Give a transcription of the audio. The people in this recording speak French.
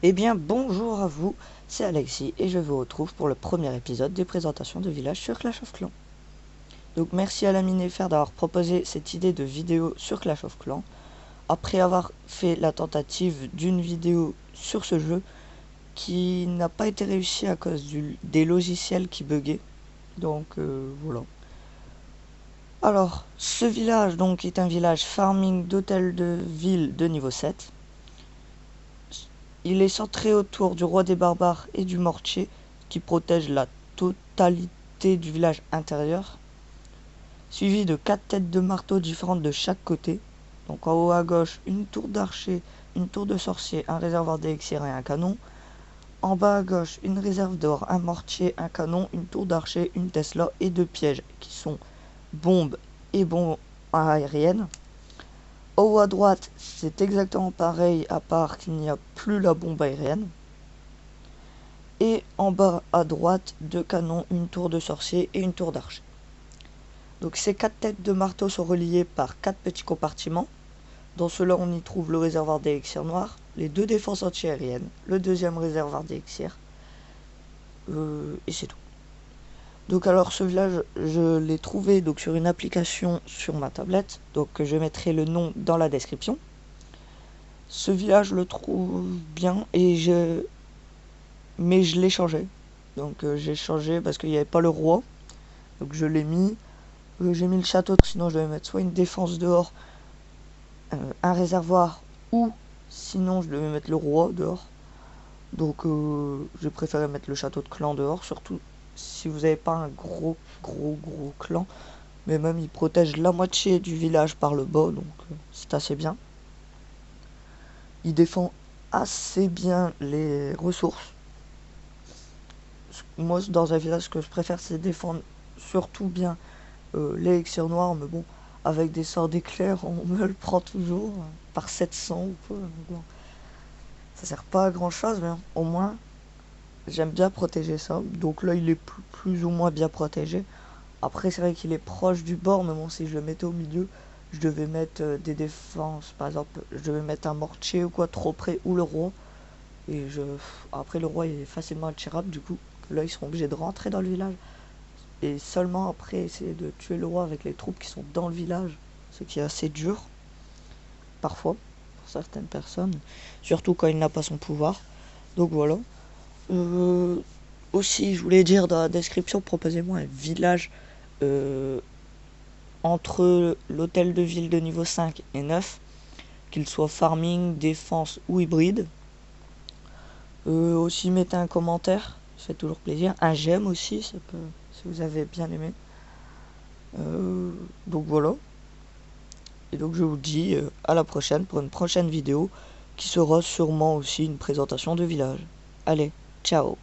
Eh bien, bonjour à vous, c'est Alexis et je vous retrouve pour le premier épisode des présentations de village sur Clash of Clans. Donc merci à la Minefer d'avoir proposé cette idée de vidéo sur Clash of Clans, après avoir fait la tentative d'une vidéo sur ce jeu qui n'a pas été réussie à cause des logiciels qui buguaient. Donc voilà. Alors, ce village donc est un village farming d'hôtel de ville de niveau 7. Il est centré autour du roi des barbares et du mortier qui protège la totalité du village intérieur, suivi de 4 têtes de marteau différentes de chaque côté. Donc en haut à gauche, une tour d'archer, une tour de sorcier, un réservoir d'élixir et un canon. En bas à gauche, une réserve d'or, un mortier, un canon, une tour d'archer, une Tesla et 2 pièges qui sont bombes et bombes aériennes. En haut à droite, c'est exactement pareil à part qu'il n'y a plus la bombe aérienne. Et en bas à droite, 2 canons, une tour de sorcier et une tour d'archer. Donc ces 4 têtes de marteau sont reliées par 4 petits compartiments. Dans ceux-là, on y trouve le réservoir d'élixir noir, les 2 défenses anti-aériennes, le deuxième réservoir d'élixir, et c'est tout. Donc alors ce village, je l'ai trouvé donc sur une application sur ma tablette, donc je mettrai le nom dans la description. Ce village, je le trouve bien mais je l'ai changé. Donc j'ai changé parce qu'il n'y avait pas le roi, donc je l'ai mis. J'ai mis le château, sinon je devais mettre soit une défense dehors, un réservoir, ou sinon je devais mettre le roi dehors. Donc j'ai préféré mettre le château de clan dehors, surtout si vous n'avez pas un gros clan. Mais même il protège la moitié du village par le bas, donc c'est assez bien. Il défend assez bien les ressources. Moi dans un village, ce que je préfère c'est défendre surtout bien l'élixir noir, mais bon, avec des sorts d'éclair, on me le prend toujours par 700 ou quoi. Bon, ça sert pas à grand chose, mais au moins j'aime bien protéger ça. Donc là, il est plus ou moins bien protégé. Après, c'est vrai qu'il est proche du bord, mais bon, si je le mettais au milieu, je devais mettre des défenses. Par exemple, je devais mettre un mortier ou quoi trop près, ou le roi. Et après, le roi il est facilement attirable, du coup, là, ils seront obligés de rentrer dans le village. Et seulement après essayer de tuer le roi avec les troupes qui sont dans le village, ce qui est assez dur, parfois, pour certaines personnes, surtout quand il n'a pas son pouvoir. Donc voilà. Aussi, je voulais dire dans la description, proposez-moi un village entre l'hôtel de ville de niveau 5 et 9, qu'il soit farming, défense ou hybride. Aussi, mettez un commentaire, ça fait toujours plaisir. Un j'aime aussi, ça peut, si vous avez bien aimé. Donc voilà. Et donc je vous dis à la prochaine pour une prochaine vidéo qui sera sûrement aussi une présentation de village. Allez, ciao!